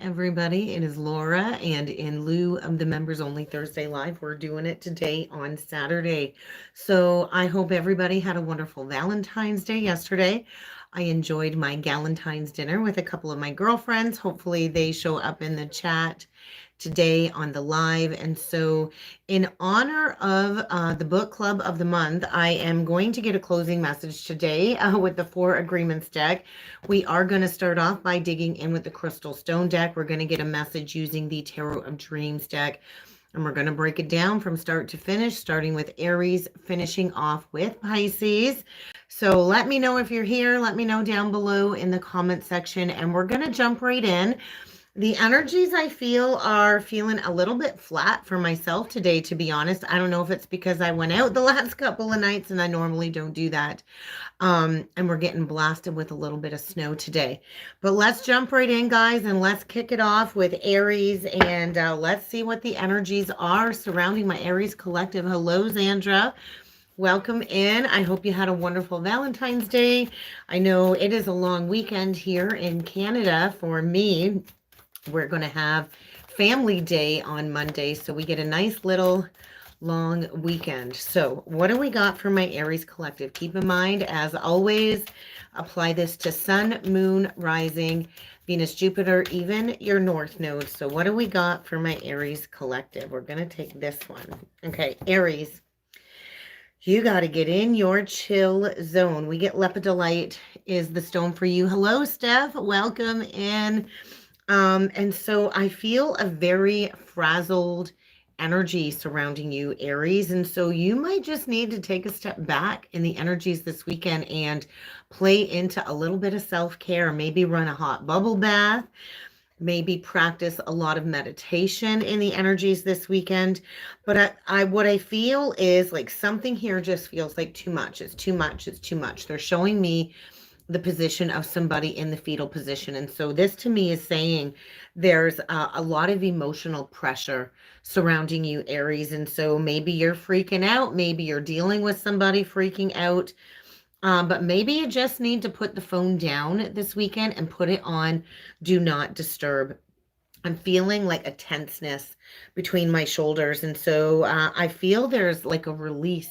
Everybody, it is Laura, and in lieu of the Members Only Thursday Live, we're doing it today on Saturday. So I hope everybody had a wonderful Valentine's Day yesterday. I enjoyed my Galentine's dinner with a couple of my girlfriends. Hopefully, they show up in the chat today on the live. And so, in honor of the book club of the month, I am going to get a closing message today with the Four Agreements deck. We are going to start off by digging in with the Crystal Stone deck. We're going to get a message using the Tarot of Dreams deck. And we're going to break it down from start to finish, starting with Aries, finishing off with Pisces. So let me know if you're here. Let me know down below in the comment section. And we're going to jump right in. The energies I feel are feeling a little bit flat for myself today, to be honest. I don't know if it's because I went out the last couple of nights and I normally don't do that. And we're getting blasted with a little bit of snow today. But let's jump right in, guys, and let's kick it off with Aries. And let's see what the energies are surrounding my Aries collective. Hello, Zandra. Welcome in. I hope you had a wonderful Valentine's Day. I know it is a long weekend here in Canada for me. We're going to have Family Day on Monday, so we get a nice little long weekend. So what do we got for my Aries collective? Keep in mind, as always, apply this to Sun, Moon, Rising, Venus, Jupiter, even your North Node. So what do we got for my Aries collective? We're going to take this one. Okay, Aries, you got to get in your chill zone. We get Lepidolite is the stone for you. Hello, Steph. Welcome in. And so I feel a very frazzled energy surrounding you, Aries. And so you might just need to take a step back in the energies this weekend and play into a little bit of self-care. Maybe run a hot bubble bath. Maybe practice a lot of meditation in the energies this weekend. But what I feel is like something here just feels like too much. It's too much. It's too much. They're showing me the position of somebody in the fetal position. And so this to me is saying there's a lot of emotional pressure surrounding you, Aries. And so maybe you're freaking out. Maybe you're dealing with somebody freaking out. But maybe you just need to put the phone down this weekend and put it on Do Not Disturb. I'm feeling like a tenseness between my shoulders. And so I feel there's like a release.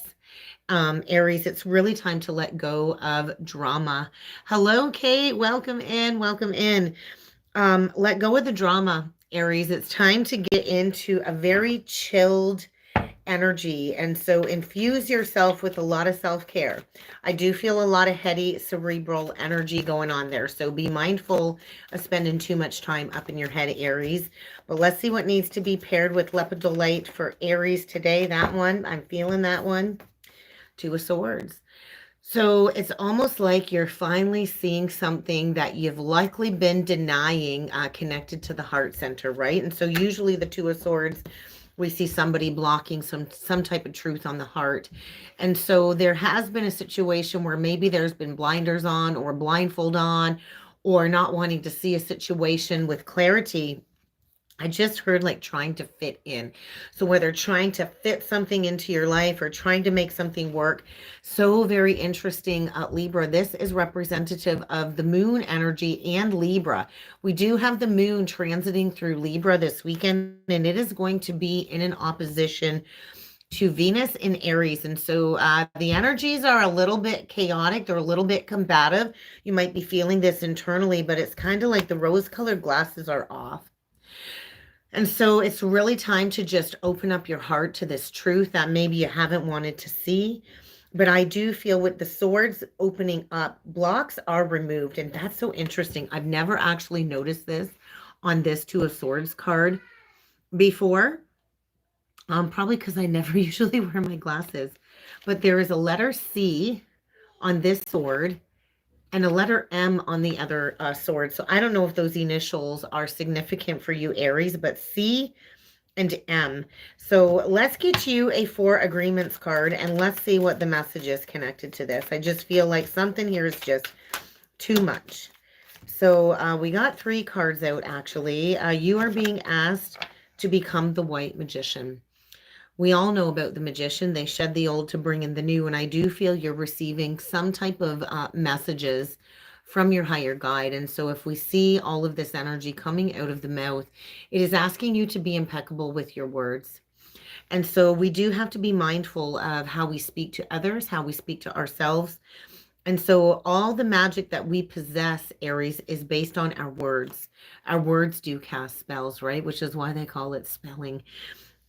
Aries, it's really time to let go of drama. Hello, Kate. Welcome in. Welcome in. Let go of the drama, Aries. It's time to get into a very chilled energy. And so infuse yourself with a lot of self-care. I do feel a lot of heady cerebral energy going on there. So be mindful of spending too much time up in your head, Aries. But let's see what needs to be paired with Lepidolite for Aries today. That one, I'm feeling that one. Two of Swords. So it's almost like you're finally seeing something that you've likely been denying connected to the heart center, right? And so usually the Two of Swords, we see somebody blocking some type of truth on the heart. And so there has been a situation where maybe there's been blinders on or blindfold on or not wanting to see a situation with clarity. I just heard like trying to fit in. So whether trying to fit something into your life or trying to make something work. So very interesting, Libra. This is representative of the moon energy and Libra. We do have the moon transiting through Libra this weekend, and it is going to be in an opposition to Venus in Aries. And so the energies are a little bit chaotic. They're a little bit combative. You might be feeling this internally, but it's kind of like the rose-colored glasses are off. And so it's really time to just open up your heart to this truth that maybe you haven't wanted to see. But I do feel with the swords opening up, blocks are removed. And that's so interesting. I've never actually noticed this on this Two of Swords card before. Probably because I never usually wear my glasses. But there is a letter C on this sword and a letter M on the other sword. So I don't know if those initials are significant for you, Aries, but C and M. So let's get you a Four Agreements card and let's see what the message is connected to this. I just feel like something here is just too much. So we got 3 cards out, actually. You are being asked to become the White Magician. We all know about the magician. They shed the old to bring in the new. And I do feel you're receiving some type of messages from your higher guide. And so if we see all of this energy coming out of the mouth, it is asking you to be impeccable with your words. And so we do have to be mindful of how we speak to others, how we speak to ourselves. And so all the magic that we possess, Aries, is based on our words. Our words do cast spells, right? Which is why they call it spelling.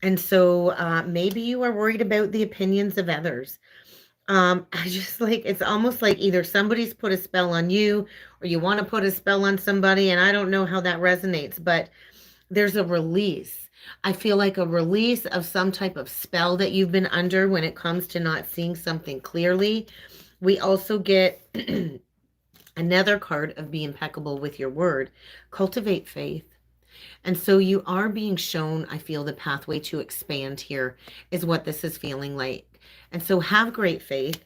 And so maybe you are worried about the opinions of others. I just like, it's almost like either somebody's put a spell on you or you want to put a spell on somebody. And I don't know how that resonates, but there's a release. I feel like a release of some type of spell that you've been under when it comes to not seeing something clearly. We also get another card of be impeccable with your word. Cultivate faith. And so you are being shown, I feel, the pathway to expand here is what this is feeling like. And so have great faith.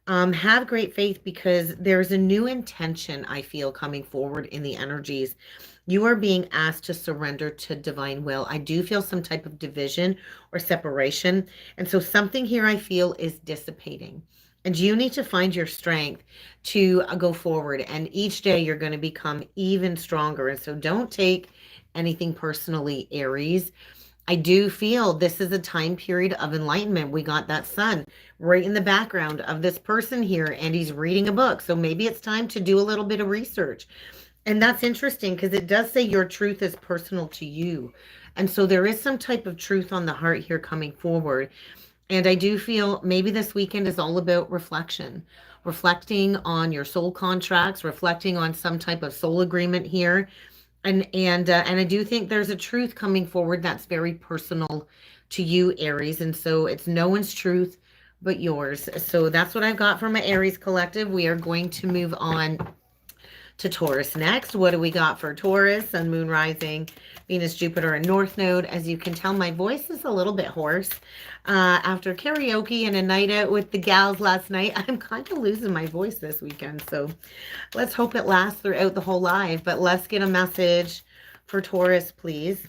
Have great faith because there's a new intention, I feel, coming forward in the energies. You are being asked to surrender to divine will. I do feel some type of division or separation. And so something here I feel is dissipating. And you need to find your strength to go forward. And each day you're going to become even stronger. And so don't take anything personally, Aries. I do feel this is a time period of enlightenment. We got that sun right in the background of this person here, and he's reading a book. So maybe it's time to do a little bit of research. And that's interesting because it does say your truth is personal to you. And so there is some type of truth on the heart here coming forward. And I do feel maybe this weekend is all about reflection, reflecting on your soul contracts, reflecting on some type of soul agreement here. And I do think there's a truth coming forward that's very personal to you, Aries. And so it's no one's truth but yours. So that's what I've got for my Aries collective. We are going to move on to Taurus next. What do we got for Taurus? Sun, Moon, Rising, Venus, Jupiter, and North Node. As you can tell, my voice is a little bit hoarse. After karaoke and a night out with the gals last night, I'm kind of losing my voice this weekend. So let's hope it lasts throughout the whole live. But let's get a message for Taurus, please.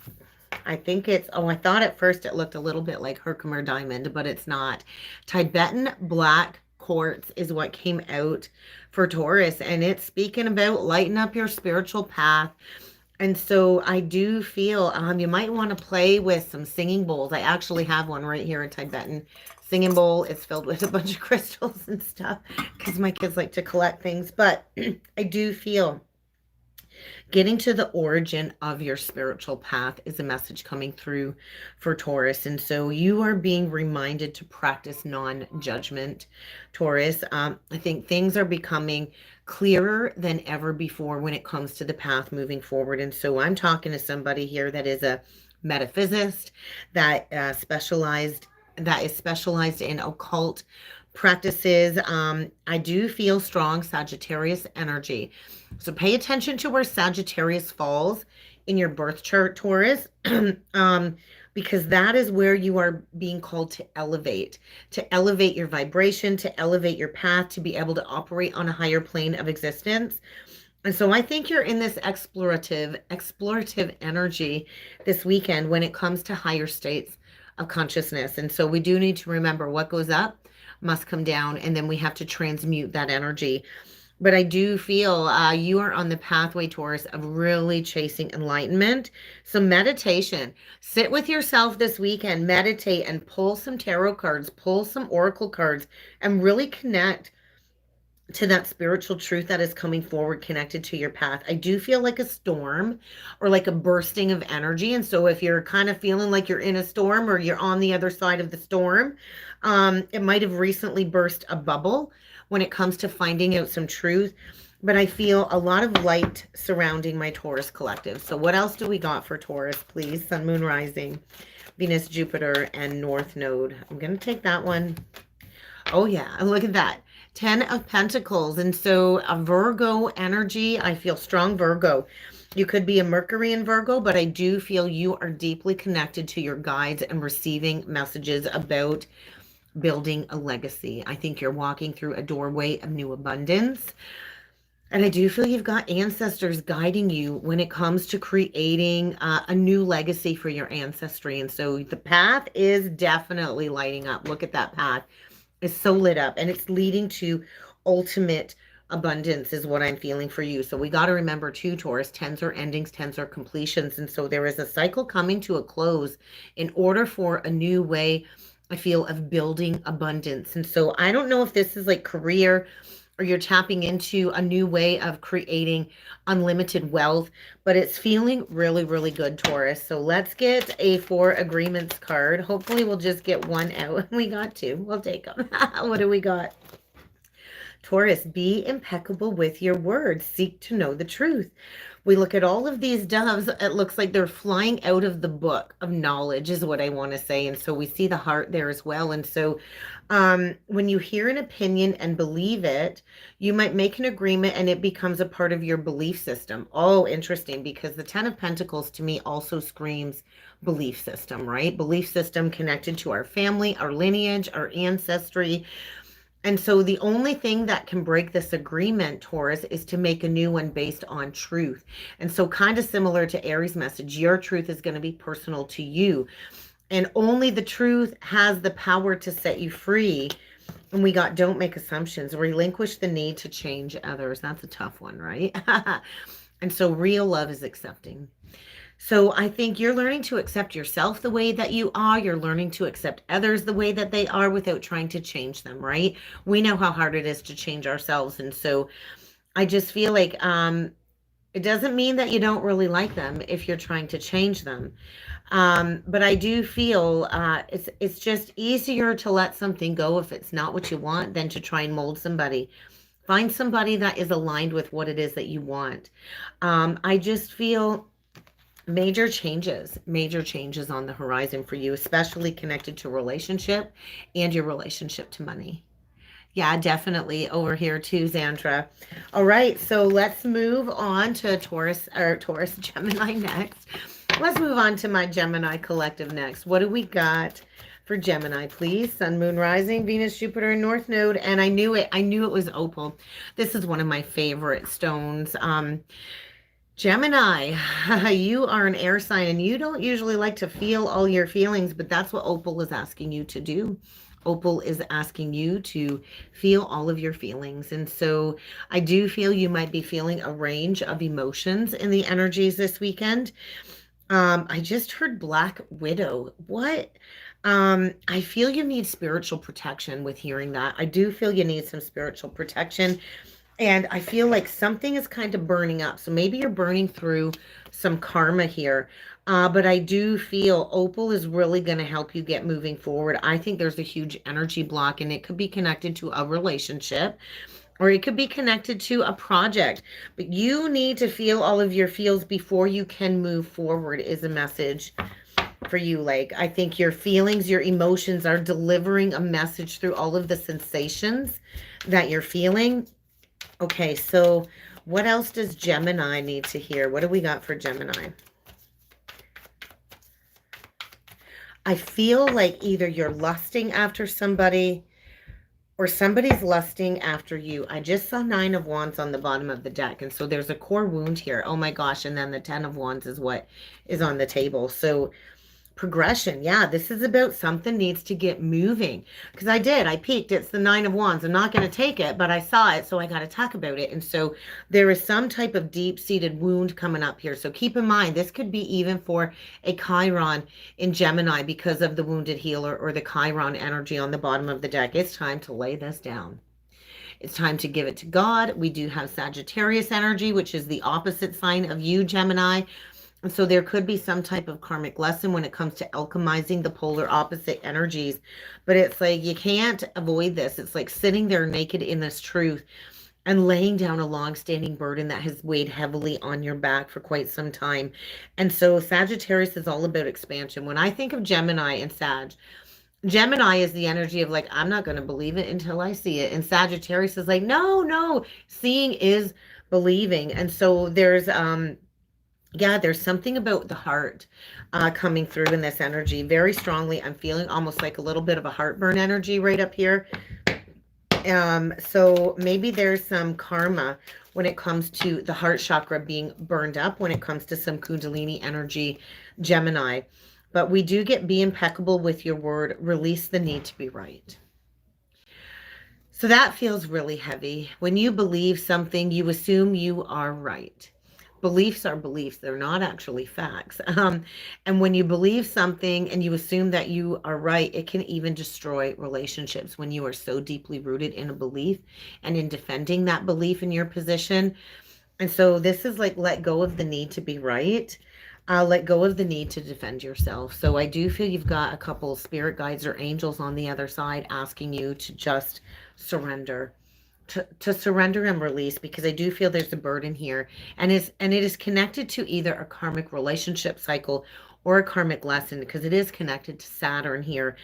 I think it's, oh, I thought at first it looked a little bit like Herkimer Diamond, but it's not. Tibetan Black Quartz is what came out for Taurus, and it's speaking about lighten up your spiritual path. And so I do feel you might want to play with some singing bowls. I actually have one right here, a Tibetan singing bowl. It's filled with a bunch of crystals and stuff because my kids like to collect things. But I do feel getting to the origin of your spiritual path is a message coming through for Taurus. And so you are being reminded to practice non-judgment, Taurus. I think things are becoming clearer than ever before when it comes to the path moving forward. And so I'm talking to somebody here that is a metaphysicist that is specialized in occult practices. I do feel strong Sagittarius energy. So pay attention to where Sagittarius falls in your birth chart, Taurus, because that is where you are being called to elevate your vibration, to elevate your path, to be able to operate on a higher plane of existence. And so I think you're in this explorative energy this weekend when it comes to higher states of consciousness. And so we do need to remember what goes up must come down, and then we have to transmute that energy. But I do feel you are on the pathway, Taurus, of really chasing enlightenment. So meditation. Sit with yourself this weekend, meditate, and pull some tarot cards, pull some oracle cards, and really connect to that spiritual truth that is coming forward connected to your path. I do feel like a storm or like a bursting of energy. And so if you're kind of feeling like you're in a storm or you're on the other side of the storm, it might have recently burst a bubble when it comes to finding out some truth. But I feel a lot of light surrounding my Taurus collective. So what else do we got for Taurus, please? Sun, Moon, Rising, Venus, Jupiter, and North Node. I'm going to take that one. Oh, yeah. Look at that. 10 of Pentacles. And so a Virgo energy, I feel strong Virgo. You could be a Mercury in Virgo, but I do feel you are deeply connected to your guides and receiving messages about building a legacy. I think you're walking through a doorway of new abundance. And I do feel you've got ancestors guiding you when it comes to creating a new legacy for your ancestry. And so the path is definitely lighting up. Look at that path. It's so lit up, and it's leading to ultimate abundance is what I'm feeling for you. So we got to remember too, Taurus, 10s are endings, 10s are completions. And so there is a cycle coming to a close in order for a new way, I feel, of building abundance. And so I don't know if this is like career or you're tapping into a new way of creating unlimited wealth, but it's feeling really, really good, Taurus. So let's get a 4 agreements card. Hopefully we'll just get one out. We got 2. We'll take them. What do we got? Taurus, be impeccable with your words. Seek to know the truth. We look at all of these doves. It looks like they're flying out of the book of knowledge is what I want to say. And so we see the heart there as well. And so when you hear an opinion and believe it, you might make an agreement and it becomes a part of your belief system. Oh, interesting, because the 10 of Pentacles to me also screams belief system, right? Belief system connected to our family, our lineage, our ancestry. And so the only thing that can break this agreement, Taurus, is to make a new one based on truth. And so kind of similar to Aries' message, your truth is going to be personal to you. And only the truth has the power to set you free. And we got don't make assumptions, relinquish the need to change others. That's a tough one, right? And so real love is accepting. So I think you're learning to accept yourself the way that you are. You're learning to accept others the way that they are without trying to change them, right? We know how hard it is to change ourselves. And so I just feel like it doesn't mean that you don't really like them if you're trying to change them. But I do feel it's just easier to let something go if it's not what you want than to try and mold somebody. Find somebody that is aligned with what it is that you want. I just feel major changes on the horizon for you, especially connected to relationship and your relationship to money. Yeah, definitely over here too, Xandra. All right, so let's move on to Taurus Gemini next. Let's move on to my Gemini collective next. What do we got for Gemini, please? Sun, Moon, Rising, Venus, Jupiter, North Node. And I knew it was opal. This is one of my favorite stones. Gemini, you are an air sign and you don't usually like to feel all your feelings, but that's what Opal is asking you to do. Opal is asking you to feel all of your feelings. And so I do feel you might be feeling a range of emotions in the energies this weekend. I just heard Black Widow. What? I feel you need spiritual protection with hearing that. I do feel you need some spiritual protection. And I feel like something is kind of burning up. So maybe you're burning through some karma here. But I do feel Opal is really going to help you get moving forward. I think there's a huge energy block and it could be connected to a relationship or it could be connected to a project. But you need to feel all of your feels before you can move forward is a message for you. Like, I think your feelings, your emotions are delivering a message through all of the sensations that you're feeling. Okay, so what else does Gemini need to hear? What do we got for Gemini? I feel like either you're lusting after somebody or somebody's lusting after you. I just saw 9 of Wands on the bottom of the deck. And so there's a core wound here. Oh my gosh. And then the 10 of Wands is what is on the table. So progression. Yeah, this is about something needs to get moving. Because I peeked. It's the 9 of Wands. I'm not going to take it, but I saw it, so I got to talk about it. And so there is some type of deep-seated wound coming up here. So keep in mind, this could be even for a Chiron in Gemini because of the wounded healer or the Chiron energy on the bottom of the deck. It's time to lay this down. It's time to give it to God. We do have Sagittarius energy, which is the opposite sign of you, Gemini. And so there could be some type of karmic lesson when it comes to alchemizing the polar opposite energies. But it's like you can't avoid this. It's like sitting there naked in this truth and laying down a long-standing burden that has weighed heavily on your back for quite some time. And so Sagittarius is all about expansion. When I think of Gemini and Sag, Gemini is the energy of like, I'm not going to believe it until I see it. And Sagittarius is like, no, seeing is believing. And so there's yeah, there's something about the heart coming through in this energy very strongly. I'm feeling almost like a little bit of a heartburn energy right up here. So maybe there's some karma when it comes to the heart chakra being burned up, when it comes to some Kundalini energy, Gemini. But we do get be impeccable with your word, release the need to be right. So that feels really heavy. When you believe something, you assume you are right. Beliefs are beliefs, they're not actually facts. And when you believe something and you assume that you are right, it can even destroy relationships when you are so deeply rooted in a belief and in defending that belief in your position. And so this is like let go of the need to be right. Let go of the need to defend yourself. So I do feel you've got a couple spirit guides or angels on the other side asking you to just surrender, to surrender and release, because I do feel there's a burden here, and it is connected to either a karmic relationship cycle or a karmic lesson, because it is connected to Saturn here.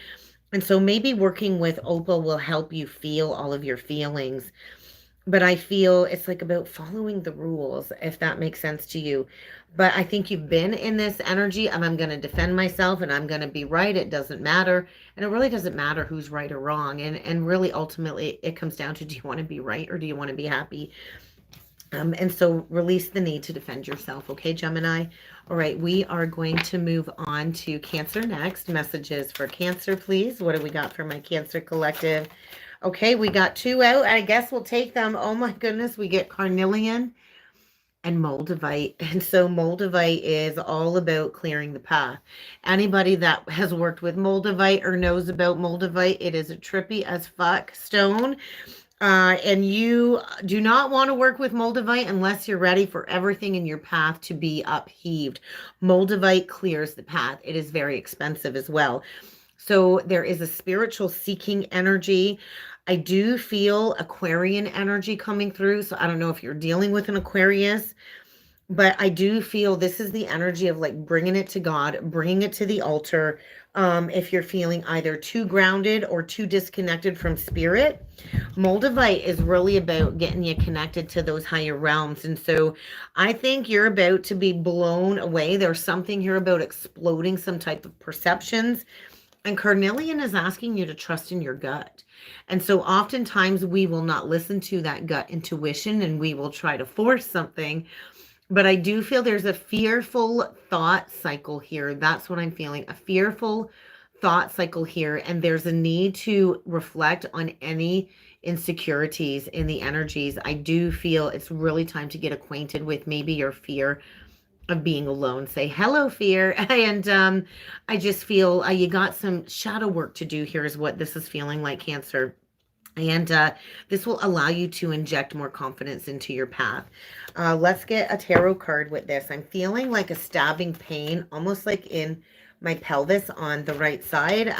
And so maybe working with Opal will help you feel all of your feelings, but I feel it's like about following the rules, if that makes sense to you. But I think you've been in this energy of I'm going to defend myself and I'm going to be right. It doesn't matter. And it really doesn't matter who's right or wrong. And really, ultimately, it comes down to, do you want to be right or do you want to be happy? And so release the need to defend yourself. Okay, Gemini? All right, we are going to move on to Cancer next. Messages for Cancer, please. What do we got for my Cancer collective? Okay, we got two out. I guess we'll take them. Oh my goodness, we get carnelian and moldavite. And so moldavite is all about clearing the path. Anybody that has worked with moldavite or knows about moldavite, it is a trippy as fuck stone. And you do not want to work with moldavite unless you're ready for everything in your path to be upheaved. Moldavite clears the path. It is very expensive as well. So there is a spiritual seeking energy. I do feel Aquarian energy coming through. So I don't know if you're dealing with an Aquarius, but I do feel this is the energy of like bringing it to God, bringing it to the altar. If you're feeling either too grounded or too disconnected from spirit, Moldavite is really about getting you connected to those higher realms. And so I think you're about to be blown away. There's something here about exploding some type of perceptions. And carnelian is asking you to trust in your gut. And so oftentimes we will not listen to that gut intuition and we will try to force something. But I do feel there's a fearful thought cycle here. That's what I'm feeling, a fearful thought cycle here. And there's a need to reflect on any insecurities in the energies. I do feel it's really time to get acquainted with maybe your fear of being alone. Say hello, fear. And I just feel you got some shadow work to do here is what this is feeling like, Cancer. And this will allow you to inject more confidence into your path. Let's get a tarot card with this. I'm feeling like a stabbing pain, almost like in my pelvis on the right side.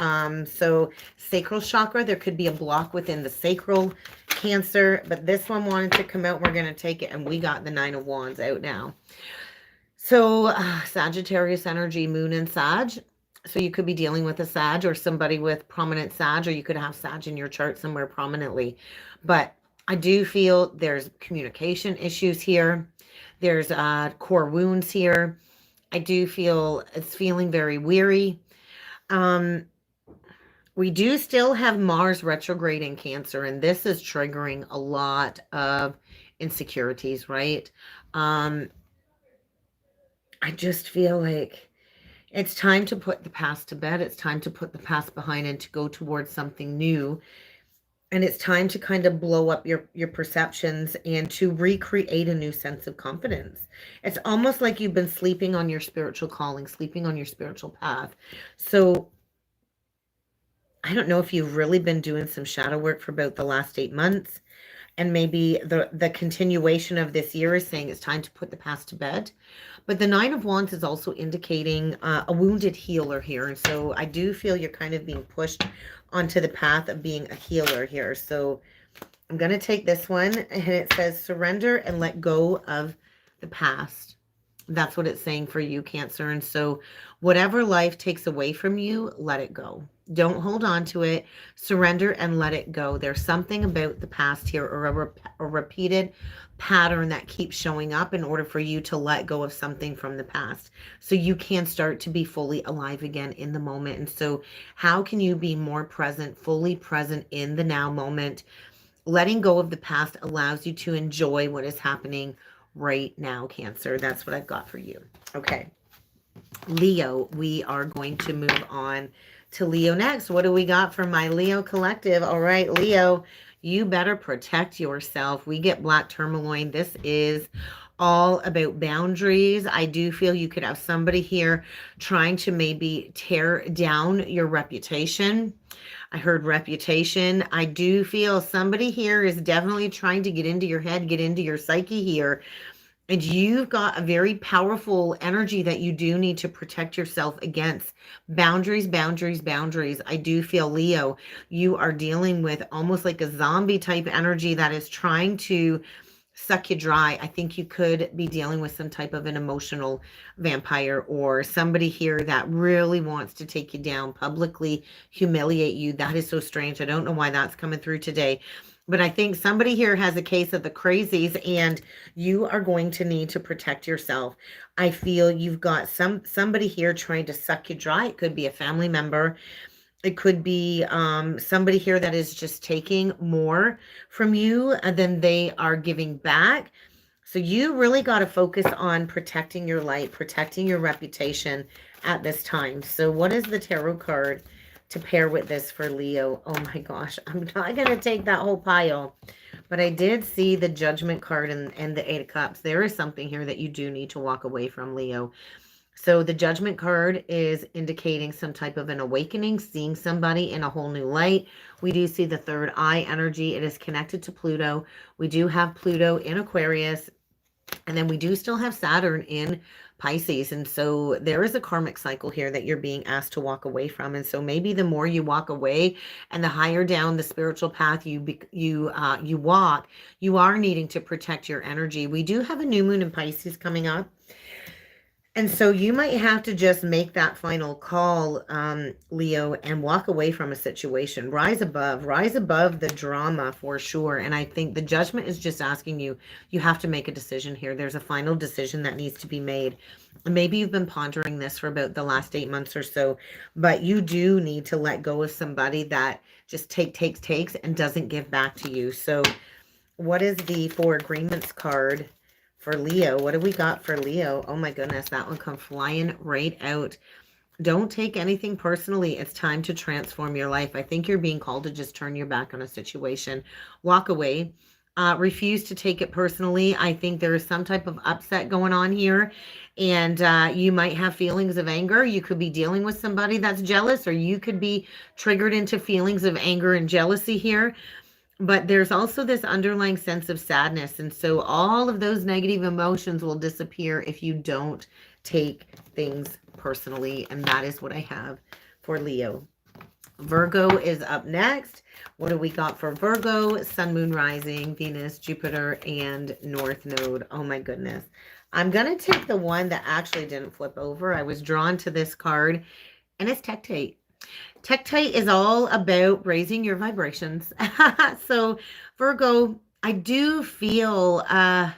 So sacral chakra, there could be a block within the sacral, Cancer. But this one wanted to come out. We're going to take it. And we got the Nine of Wands out now. So Sagittarius energy, moon and Sag. So you could be dealing with a Sag or somebody with prominent Sag, or you could have Sag in your chart somewhere prominently. But I do feel there's communication issues here. There's core wounds here. I do feel it's feeling very weary. We do still have Mars retrograde in Cancer, and this is triggering a lot of insecurities, right? I just feel like it's time to put the past to bed. It's time to put the past behind and to go towards something new. And it's time to kind of blow up your perceptions and to recreate a new sense of confidence. It's almost like you've been sleeping on your spiritual calling, sleeping on your spiritual path. So I don't know if you've really been doing some shadow work for about the last 8 months. And maybe the continuation of this year is saying it's time to put the past to bed. But the Nine of Wands is also indicating a wounded healer here. And so I do feel you're kind of being pushed onto the path of being a healer here. So I'm going to take this one, and it says surrender and let go of the past. That's what it's saying for you, Cancer. And so whatever life takes away from you, let it go. Don't hold on to it. Surrender and let it go. There's something about the past here, or a repeated pattern that keeps showing up in order for you to let go of something from the past so you can start to be fully alive again in the moment. And so how can you be more present, fully present in the now moment? Letting go of the past allows you to enjoy what is happening right now, Cancer. That's what I've got for you. Okay. Leo, we are going to move on to Leo next. What do we got for my Leo collective? All right, Leo, You better protect yourself. We get black tourmaline. This is all about boundaries. I do feel you could have somebody here trying to maybe tear down your reputation. I heard reputation. I do feel somebody here is definitely trying to get into your head, get into your psyche here. And you've got a very powerful energy that you do need to protect yourself against. Boundaries, boundaries, boundaries. I do feel, Leo, you are dealing with almost like a zombie type energy that is trying to suck you dry. I think you could be dealing with some type of an emotional vampire or somebody here that really wants to take you down, publicly humiliate you. That is so strange. I don't know why that's coming through today. But I think somebody here has a case of the crazies and you are going to need to protect yourself. I feel you've got somebody here trying to suck you dry. It could be a family member. It could be somebody here that is just taking more from you than they are giving back. So you really got to focus on protecting your light, protecting your reputation at this time. So what is the tarot card to pair with this for Leo? Oh my gosh, I'm not going to take that whole pile. But I did see the Judgment card and the Eight of Cups. There is something here that you do need to walk away from, Leo. So the Judgment card is indicating some type of an awakening, seeing somebody in a whole new light. We do see the third eye energy. It is connected to Pluto. We do have Pluto in Aquarius. And then we do still have Saturn in Pisces. And so there is a karmic cycle here that you're being asked to walk away from. And so maybe the more you walk away and the higher down the spiritual path you walk, you are needing to protect your energy. We do have a new moon in Pisces coming up. And so you might have to just make that final call, Leo, and walk away from a situation. Rise above the drama for sure. And I think the Judgment is just asking you, you have to make a decision here. There's a final decision that needs to be made. Maybe you've been pondering this for about the last 8 months or so, but you do need to let go of somebody that just takes and doesn't give back to you. So what is the Four Agreements card for Leo? What do we got for Leo? Oh my goodness, that one come flying right out. Don't take anything personally. It's time to transform your life. I think you're being called to just turn your back on a situation. Walk away. Refuse to take it personally. I think there is some type of upset going on here. And you might have feelings of anger. You could be dealing with somebody that's jealous, or you could be triggered into feelings of anger and jealousy here. But there's also this underlying sense of sadness. And so all of those negative emotions will disappear if you don't take things personally. And that is what I have for Leo. Virgo is up next. What do we got for Virgo? Sun, Moon, Rising, Venus, Jupiter, and North Node. Oh my goodness. I'm going to take the one that actually didn't flip over. I was drawn to this card, and it's Tectate. Tectate is all about raising your vibrations. So Virgo, I do feel an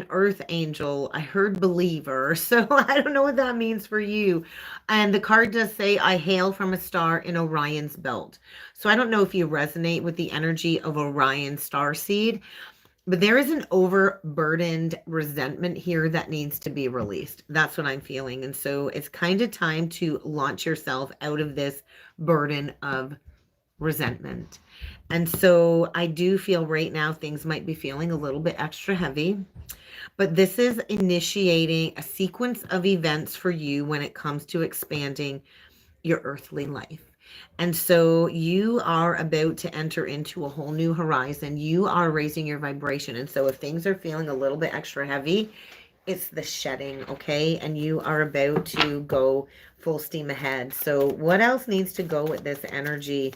earth angel. I heard believer. So I don't know what that means for you. And the card does say, I hail from a star in Orion's belt. So I don't know if you resonate with the energy of Orion starseed, but there is an overburdened resentment here that needs to be released. That's what I'm feeling. And so it's kind of time to launch yourself out of this burden of resentment. And so I do feel right now things might be feeling a little bit extra heavy. But this is initiating a sequence of events for you when it comes to expanding your earthly life. And so you are about to enter into a whole new horizon. You are raising your vibration. And so if things are feeling a little bit extra heavy, it's the shedding, okay? And you are about to go full steam ahead. So what else needs to go with this energy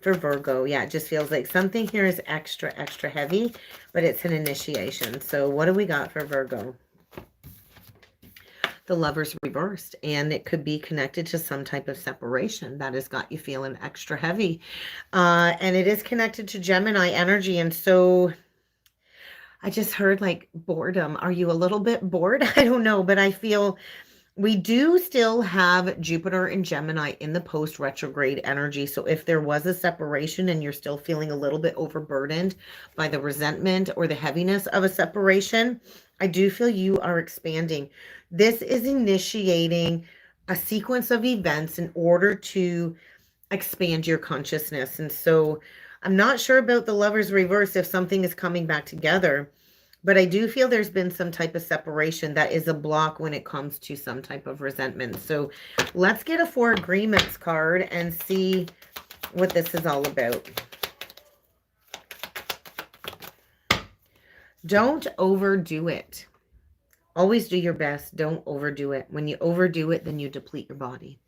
for Virgo? Yeah, it just feels like something here is extra heavy, but it's an initiation. So what do we got for Virgo? The Lovers reversed, and it could be connected to some type of separation that has got you feeling extra heavy. And it is connected to Gemini energy. And so I just heard like boredom. Are you a little bit bored? I don't know, but I feel we do still have Jupiter and Gemini in the post retrograde energy. So if there was a separation and you're still feeling a little bit overburdened by the resentment or the heaviness of a separation, I do feel you are expanding. This is initiating a sequence of events in order to expand your consciousness. And so I'm not sure about the Lovers reverse if something is coming back together, but I do feel there's been some type of separation that is a block when it comes to some type of resentment. So let's get a Four Agreements card and see what this is all about. Don't overdo it. Always do your best. Don't overdo it. When you overdo it, then you deplete your body.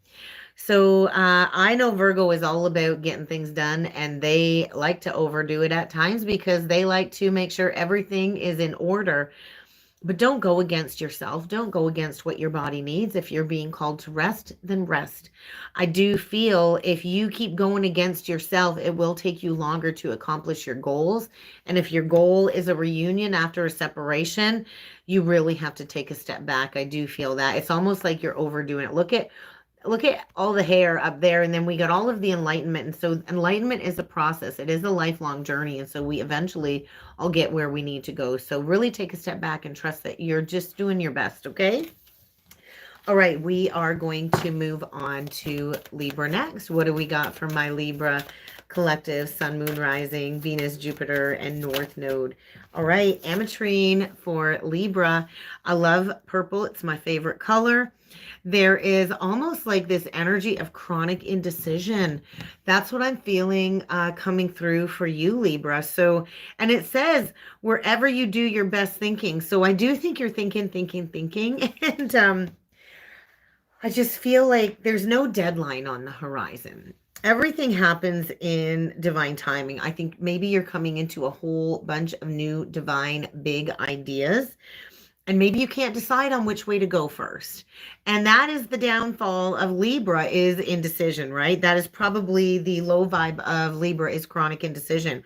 So I know Virgo is all about getting things done, and they like to overdo it at times because they like to make sure everything is in order. But don't go against yourself. Don't go against what your body needs. If you're being called to rest, then rest. I do feel if you keep going against yourself, it will take you longer to accomplish your goals. And if your goal is a reunion after a separation, you really have to take a step back. I do feel that. It's almost like you're overdoing it. Look at all the hair up there, and then we got all of the enlightenment. And so enlightenment is a process. It is a lifelong journey, and so we eventually all get where we need to go. So really take a step back and trust that you're just doing your best. Okay. All right, we are going to move on to Libra next. What do we got for my Libra collective? Sun, Moon, Rising, Venus, Jupiter, and North Node. All right, ametrine for Libra. I love purple. It's my favorite color. There is almost like this energy of chronic indecision. That's what I'm feeling coming through for you, Libra. So, and it says wherever you do your best thinking. So I do think you're thinking. And I just feel like there's no deadline on the horizon. Everything happens in divine timing. I think maybe you're coming into a whole bunch of new divine big ideas. And maybe you can't decide on which way to go first. And that is the downfall of Libra, is indecision, right? That is probably the low vibe of Libra, is chronic indecision.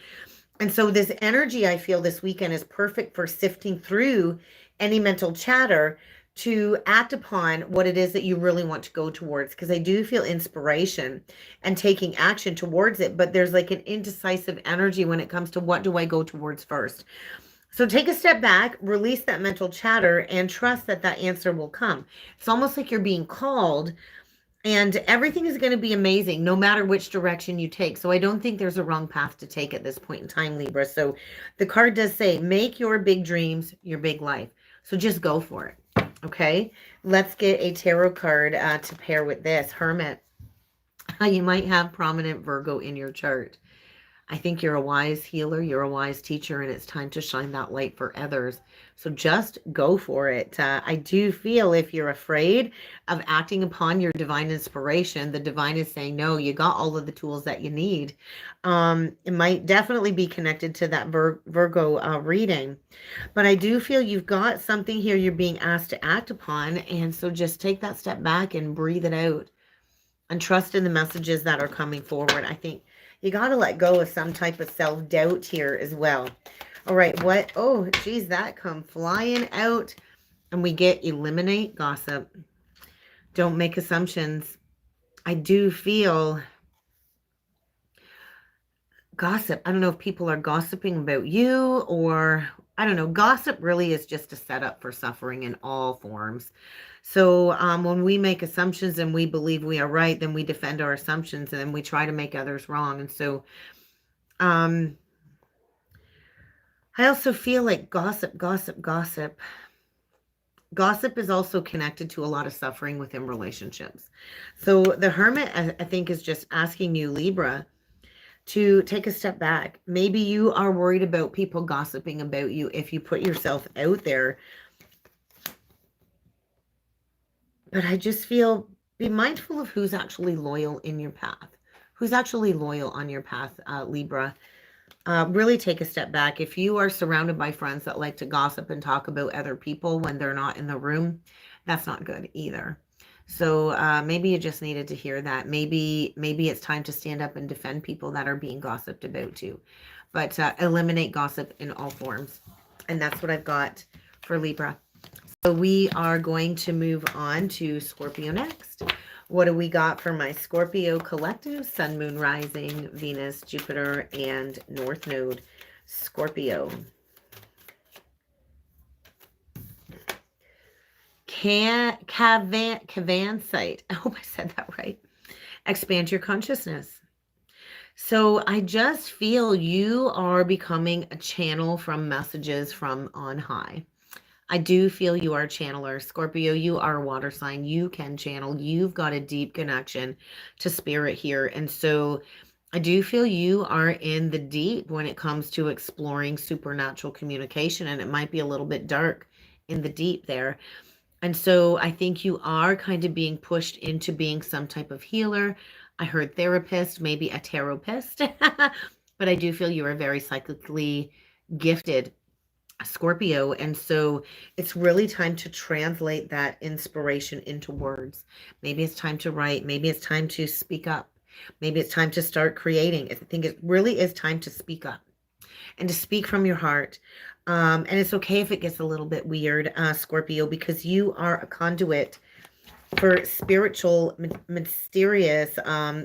And so this energy I feel this weekend is perfect for sifting through any mental chatter to act upon what it is that you really want to go towards. Because I do feel inspiration and taking action towards it. But there's like an indecisive energy when it comes to what do I go towards first. So take a step back, release that mental chatter, and trust that that answer will come. It's almost like you're being called, and everything is going to be amazing no matter which direction you take. So I don't think there's a wrong path to take at this point in time, Libra. So the card does say, make your big dreams your big life. So just go for it. Okay, let's get a tarot card to pair with this. Hermit. You might have prominent Virgo in your chart. I think you're a wise healer, you're a wise teacher, and it's time to shine that light for others. So just go for it. I do feel if you're afraid of acting upon your divine inspiration, the divine is saying, no, you got all of the tools that you need. It might definitely be connected to that Virgo reading. But I do feel you've got something here you're being asked to act upon. And so just take that step back and breathe it out. And trust in the messages that are coming forward. I think you got to let go of some type of self-doubt here as well. All right, what? Oh, geez, that come flying out. And we get eliminate gossip. Don't make assumptions. I do feel gossip. I don't know if people are gossiping about you, or I don't know. Gossip really is just a setup for suffering in all forms. So when we make assumptions and we believe we are right, then we defend our assumptions and then we try to make others wrong. And so I also feel like gossip. Gossip is also connected to a lot of suffering within relationships. So the Hermit, I think, is just asking you, Libra, to take a step back. Maybe you are worried about people gossiping about you if you put yourself out there. But I just feel, be mindful of who's actually loyal in your path. Who's actually loyal on your path, Libra. Really take a step back. If you are surrounded by friends that like to gossip and talk about other people when they're not in the room, that's not good either. So maybe you just needed to hear that. Maybe it's time to stand up and defend people that are being gossiped about too. But eliminate gossip in all forms. And that's what I've got for Libra. So we are going to move on to Scorpio next. What do we got for my Scorpio collective? Sun, Moon, Rising, Venus, Jupiter, and North Node. Scorpio. Cavansite. I hope I said that right. Expand your consciousness. So I just feel you are becoming a channel from messages from on high. I do feel you are a channeler. Scorpio, you are a water sign. You can channel. You've got a deep connection to spirit here. And so I do feel you are in the deep when it comes to exploring supernatural communication. And it might be a little bit dark in the deep there. And so I think you are kind of being pushed into being some type of healer. I heard therapist, maybe a therapist, but I do feel you are very psychically gifted, Scorpio. And so it's really time to translate that inspiration into words. Maybe it's time to write. Maybe it's time to speak up. Maybe it's time to start creating. I think it really is time to speak up and to speak from your heart. And it's okay if it gets a little bit weird, Scorpio, because you are a conduit for spiritual, mysterious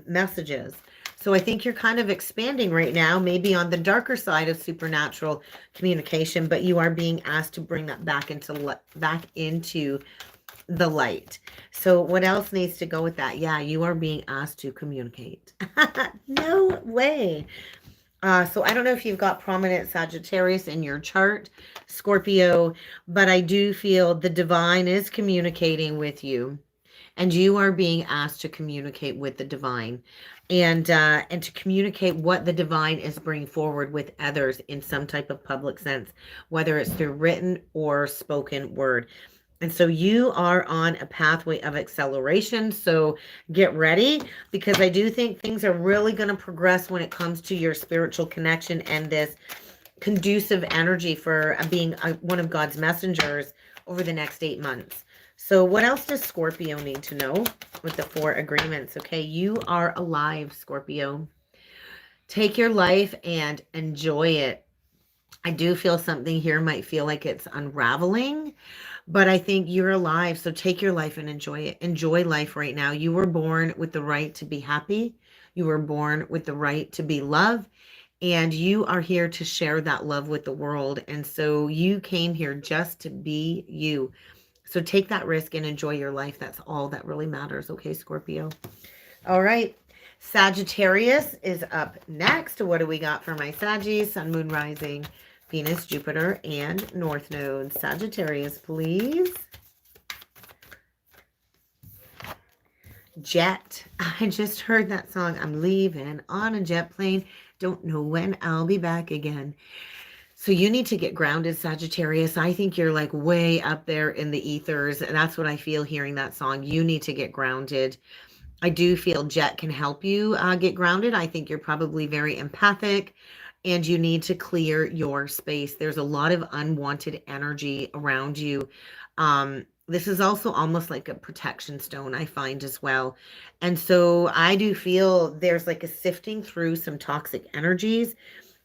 messages. So I think you're kind of expanding right now, maybe on the darker side of supernatural communication, but you are being asked to bring that back into the light. So what else needs to go with that? Yeah, you are being asked to communicate. No way. So I don't know if you've got prominent Sagittarius in your chart, Scorpio, but I do feel the divine is communicating with you, and you are being asked to communicate with the divine, and to communicate what the divine is bringing forward with others in some type of public sense, whether it's through written or spoken word. And so you are on a pathway of acceleration. So get ready, because I do think things are really going to progress when it comes to your spiritual connection and this conducive energy for being one of God's messengers over the next 8 months. So what else does Scorpio need to know with the 4 agreements? Okay, you are alive, Scorpio. Take your life and enjoy it. I do feel something here might feel like it's unraveling, but I think you're alive. So take your life and enjoy it. Enjoy life right now. You were born with the right to be happy. You were born with the right to be loved. And you are here to share that love with the world. And so you came here just to be you. So take that risk and enjoy your life. That's all that really matters. Okay, Scorpio. All right. Sagittarius is up next. What do we got for my Saggies? Sun, Moon, Rising, Venus, Jupiter, and North Node. Sagittarius, please. Jet. I just heard that song. I'm leaving on a jet plane. Don't know when I'll be back again. So you need to get grounded, Sagittarius. I think you're like way up there in the ethers. That's what I feel hearing that song. You need to get grounded. I do feel Jet can help you get grounded. I think you're probably very empathic, and you need to clear your space. There's a lot of unwanted energy around you. This is also almost like a protection stone, I find as well. And so I do feel there's like a sifting through some toxic energies.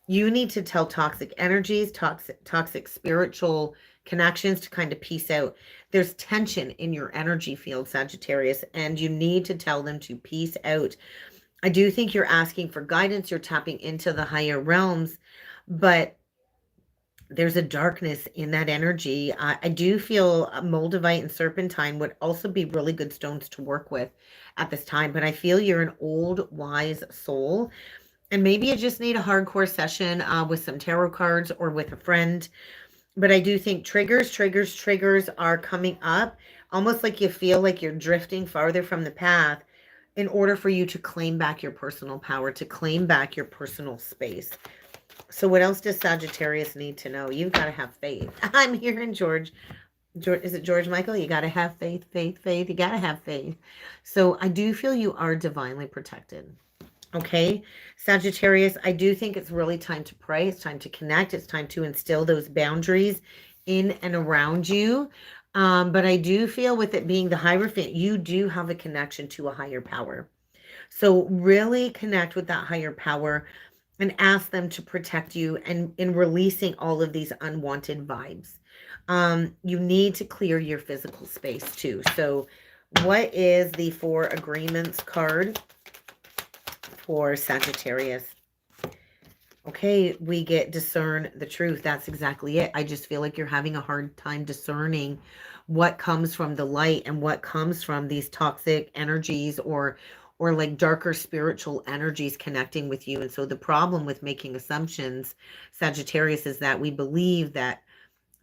You need to tell toxic energies, toxic spiritual connections to kind of peace out. There's tension in your energy field, Sagittarius, and you need to tell them to peace out. I do think you're asking for guidance. You're tapping into the higher realms, but there's a darkness in that energy. I do feel Moldavite and Serpentine would also be really good stones to work with at this time, but I feel you're an old, wise soul. And maybe you just need a hardcore session with some tarot cards or with a friend. But I do think triggers are coming up, almost like you feel like you're drifting farther from the path in order for you to claim back your personal power, to claim back your personal space. So what else does Sagittarius need to know? You've got to have faith. I'm hearing George, is it George Michael? You got to have faith, faith, faith. You got to have faith. So I do feel you are divinely protected. Okay, Sagittarius, I do think it's really time to pray. It's time to connect. It's time to instill those boundaries in and around you. But I do feel with it being the Hierophant, you do have a connection to a higher power. So really connect with that higher power and ask them to protect you and in releasing all of these unwanted vibes. You need to clear your physical space too. So what is the 4 agreements card for Sagittarius? Okay, we get discern the truth. That's exactly it. I just feel like you're having a hard time discerning what comes from the light and what comes from these toxic energies or or like darker spiritual energies connecting with you. And so the problem with making assumptions, Sagittarius, is that we believe that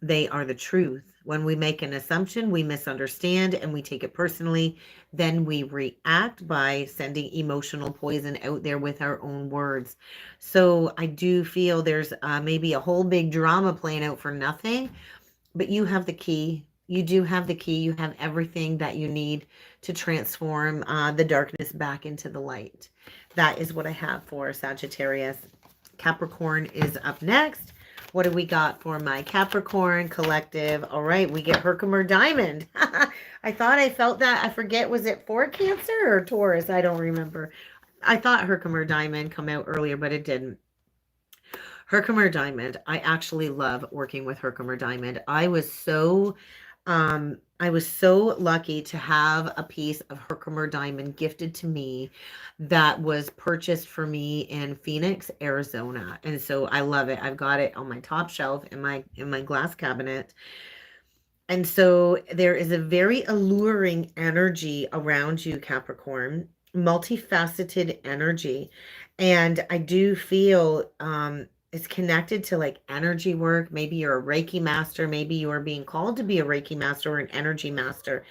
they are the truth. When we make an assumption, we misunderstand and we take it personally. Then we react by sending emotional poison out there with our own words. So I do feel there's maybe a whole big drama playing out for nothing, but you have the key. You do have the key. You have everything that you need to transform the darkness back into the light. That is what I have for Sagittarius. Capricorn is up next. What do we got for my Capricorn collective? All right, we get Herkimer Diamond. I thought I felt that. I forget, was it for Cancer or Taurus? I don't remember. I thought Herkimer Diamond come out earlier, but it didn't. Herkimer Diamond. I actually love working with Herkimer Diamond. I was so lucky to have a piece of Herkimer Diamond gifted to me that was purchased for me in Phoenix, Arizona. And so I love it. I've got it on my top shelf in my glass cabinet. And so there is a very alluring energy around you, Capricorn, multifaceted energy. And I do feel it's connected to like energy work. Maybe you're a Reiki master. Maybe you are being called to be a Reiki master or an energy master.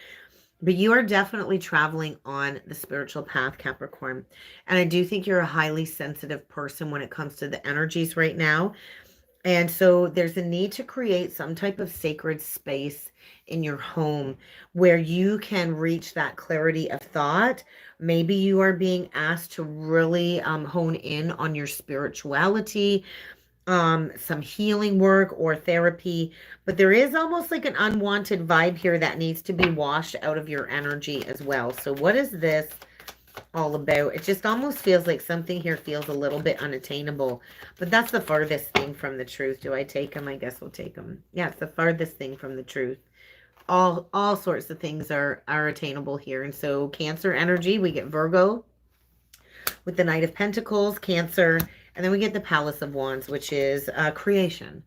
But you are definitely traveling on the spiritual path, Capricorn. And I do think you're a highly sensitive person when it comes to the energies right now. And so there's a need to create some type of sacred space in your home where you can reach that clarity of thought. Maybe you are being asked to really hone in on your spirituality, some healing work or therapy, but there is almost like an unwanted vibe here that needs to be washed out of your energy as well. So what is this all about? It just almost feels like something here feels a little bit unattainable, but that's the farthest thing from the truth. Do I take them? I guess we'll take them. Yeah, it's the farthest thing from the truth. All sorts of things are attainable here. And so Cancer energy, we get Virgo with the Knight of Pentacles, Cancer, and then we get the Palace of Wands, which is creation.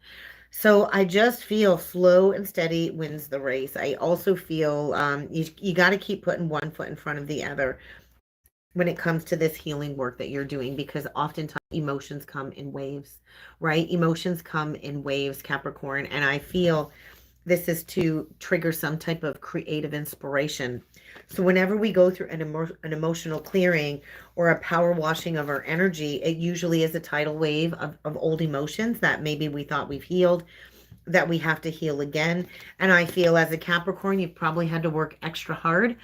So I just feel slow and steady wins the race. I also feel you got to keep putting one foot in front of the other when it comes to this healing work that you're doing, because oftentimes emotions come in waves, right? Emotions come in waves, Capricorn, and I feel this is to trigger some type of creative inspiration. So whenever we go through an emotional clearing or a power washing of our energy, it usually is a tidal wave of old emotions that maybe we thought we've healed, that we have to heal again. And I feel as a Capricorn, you've probably had to work extra hard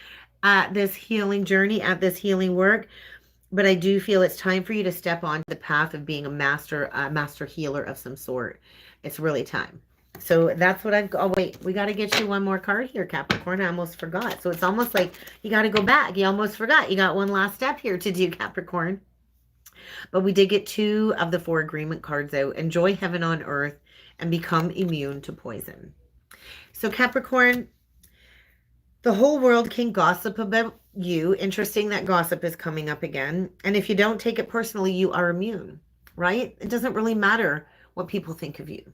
at this healing journey, at this healing work. But I do feel it's time for you to step on the path of being a master healer of some sort. It's really time. So that's what I've. Oh wait, we got to get you one more card here, Capricorn. I almost forgot. So it's almost like you got to go back. You almost forgot. You got one last step here to do, Capricorn. But we did get two of the four agreement cards out. Enjoy heaven on earth and become immune to poison. So Capricorn, the whole world can gossip about you. Interesting that gossip is coming up again. And if you don't take it personally, you are immune, right? It doesn't really matter what people think of you.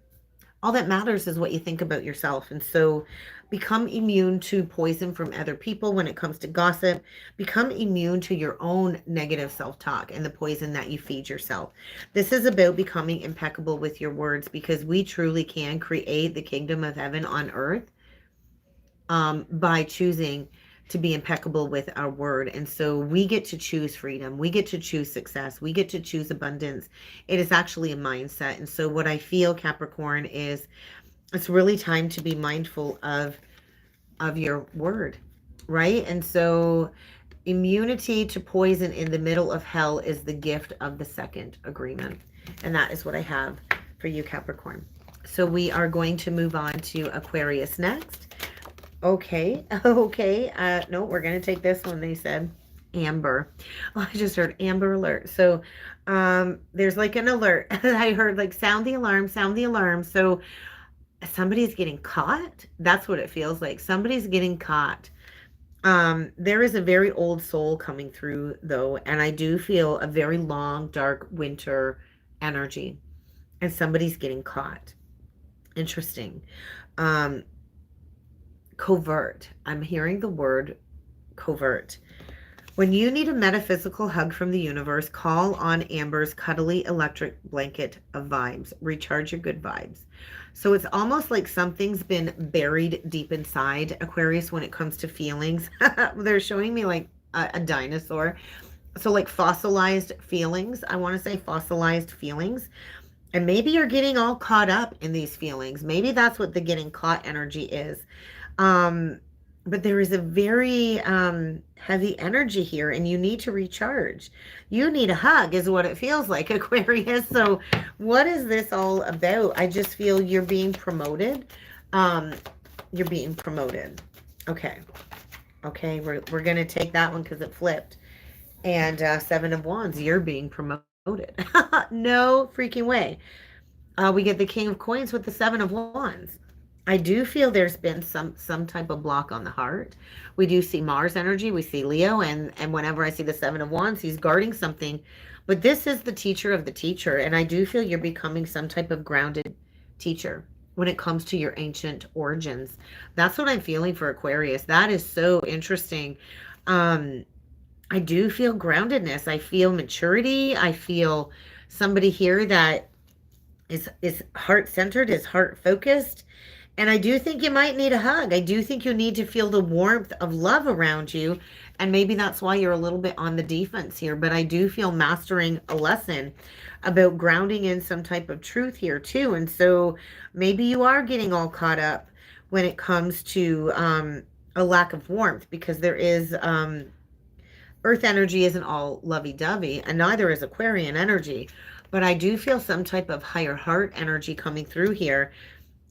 All that matters is what you think about yourself. And so become immune to poison from other people when it comes to gossip. Become immune to your own negative self-talk and the poison that you feed yourself. This is about becoming impeccable with your words, because we truly can create the kingdom of heaven on earth by choosing to be impeccable with our word. And so we get to choose freedom. We get to choose success. We get to choose abundance. It is actually a mindset. And so what I feel, Capricorn, is it's really time to be mindful of your word, right? And so immunity to poison in the middle of hell is the gift of the second agreement. And that is what I have for you, Capricorn. So we are going to move on to Aquarius next. Okay. No, we're going to take this one. They said Amber. Oh, I just heard Amber Alert. So there's like an alert. I heard like sound the alarm, sound the alarm. So somebody's getting caught. That's what it feels like. Somebody's getting caught. There is a very old soul coming through though. And I do feel a very long, dark winter energy, and somebody's getting caught. Interesting. Covert. I'm hearing the word covert. When you need a metaphysical hug from the universe, call on Amber's cuddly electric blanket of vibes. Recharge your good vibes. So it's almost like something's been buried deep inside Aquarius when it comes to feelings. They're showing me like a dinosaur. So like fossilized feelings. I want to say fossilized feelings. And maybe you're getting all caught up in these feelings. Maybe that's what the getting caught energy is. Um, but there is a very heavy energy here, and you need to recharge. You need a hug, is what it feels like, Aquarius. So, what is this all about? I just feel you're being promoted. Um, you're being promoted. Okay. Okay. We're going to take that one because it flipped. And Seven of Wands, you're being promoted. No freaking way. We get the King of Coins with the Seven of Wands. I do feel there's been some type of block on the heart. We do see Mars energy. We see Leo, and whenever I see the Seven of Wands, he's guarding something. But this is the teacher of the teacher, and I do feel you're becoming some type of grounded teacher when it comes to your ancient origins. That's what I'm feeling for Aquarius. That is so interesting. I do feel groundedness. I feel maturity. I feel somebody here that is heart centered, is heart focused. And I do think you might need a hug. I do think you need to feel the warmth of love around you. And maybe that's why you're a little bit on the defense here. But I do feel mastering a lesson about grounding in some type of truth here too. And so maybe you are getting all caught up when it comes to a lack of warmth, because there is Earth energy isn't all lovey-dovey, and neither is Aquarian energy. But I do feel some type of higher heart energy coming through here.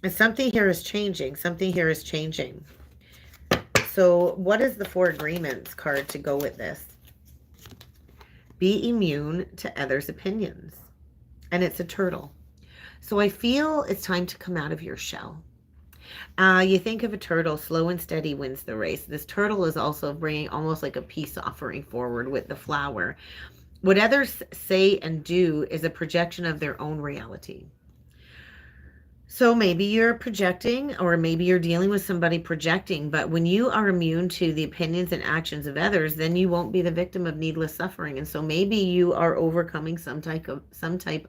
And something here is changing. Something here is changing. So what is the Four Agreements card to go with this? Be immune to others' opinions. And it's a turtle. So I feel it's time to come out of your shell. You think of a turtle, slow and steady wins the race. This turtle is also bringing almost like a peace offering forward with the flower. What others say and do is a projection of their own reality. So maybe you're projecting, or maybe you're dealing with somebody projecting, but when you are immune to the opinions and actions of others, then you won't be the victim of needless suffering. And so maybe you are overcoming some type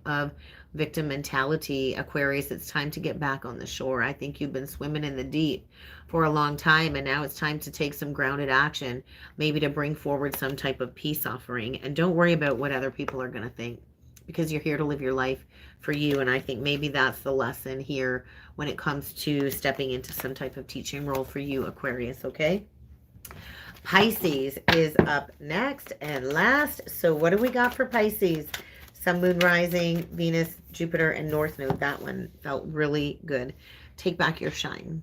of victim mentality, Aquarius. It's time to get back on the shore. I think you've been swimming in the deep for a long time, and now it's time to take some grounded action, maybe to bring forward some type of peace offering. And don't worry about what other people are going to think, because you're here to live your life for you. And I think maybe that's the lesson here when it comes to stepping into some type of teaching role for you, Aquarius, okay? Pisces is up next and last. So what do we got for Pisces? Sun, Moon, Rising, Venus, Jupiter, and North Node. That one felt really good. Take back your shine.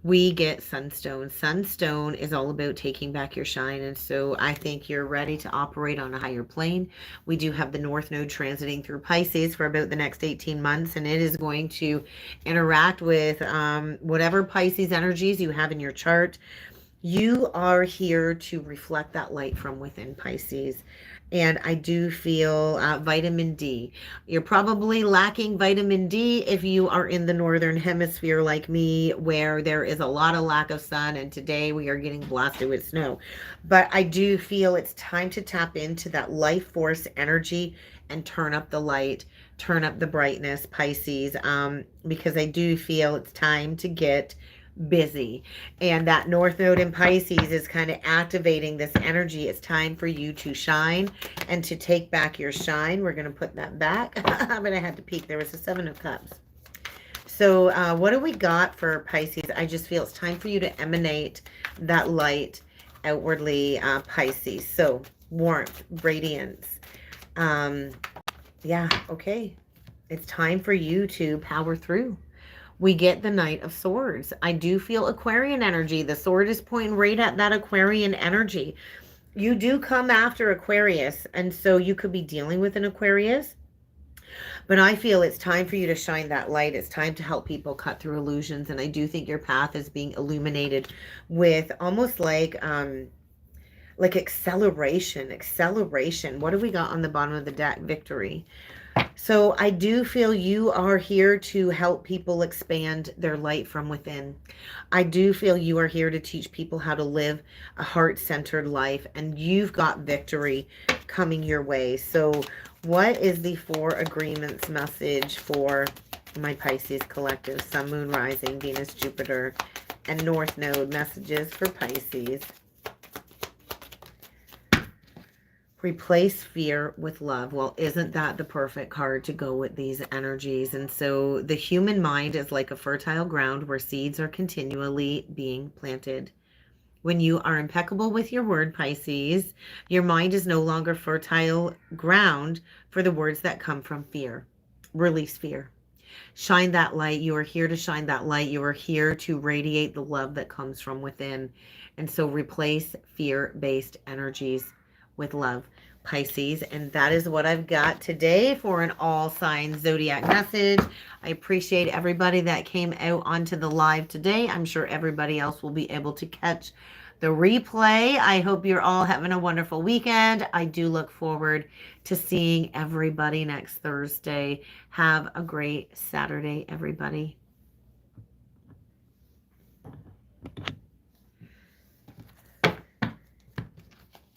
We get Sunstone. Sunstone is all about taking back your shine. And so I think you're ready to operate on a higher plane. We do have the North Node transiting through Pisces for about the next 18 months. And it is going to interact with whatever Pisces energies you have in your chart. You are here to reflect that light from within, Pisces. And I do feel vitamin D. You're probably lacking vitamin D if you are in the northern hemisphere like me, where there is a lot of lack of sun, and today we are getting blasted with snow. But I do feel it's time to tap into that life force energy and turn up the light, turn up the brightness, Pisces, because I do feel it's time to get busy. And that North Node in Pisces is kind of activating this energy. It's time for you to shine and to take back your shine. We're going to put that back. But I had to peek. There was a Seven of Cups. So what do we got for Pisces? I just feel it's time for you to emanate that light outwardly, Pisces. So warmth, radiance. Yeah, okay. It's time for you to power through. We get the Knight of Swords. I do feel Aquarian energy. The sword is pointing right at that Aquarian energy. You do come after Aquarius, and so you could be dealing with an Aquarius. But I feel it's time for you to shine that light. It's time to help people cut through illusions. And I do think your path is being illuminated with almost like acceleration. What do we got on the bottom of the deck? Victory. So I do feel you are here to help people expand their light from within. I do feel you are here to teach people how to live a heart-centered life, and you've got victory coming your way. So what is the Four Agreements message for my Pisces collective? Sun, Moon, Rising, Venus, Jupiter, and North Node messages for Pisces. Replace fear with love. Well, isn't that the perfect card to go with these energies? And so the human mind is like a fertile ground where seeds are continually being planted. When you are impeccable with your word, Pisces, your mind is no longer fertile ground for the words that come from fear. Release fear. Shine that light. You are here to shine that light. You are here to radiate the love that comes from within. And so replace fear-based energies with love, Pisces. And that is what I've got today for an all signs zodiac message. I appreciate everybody that came out onto the live today. I'm sure everybody else will be able to catch the replay. I hope you're all having a wonderful weekend. I do look forward to seeing everybody next Thursday. Have a great Saturday, everybody.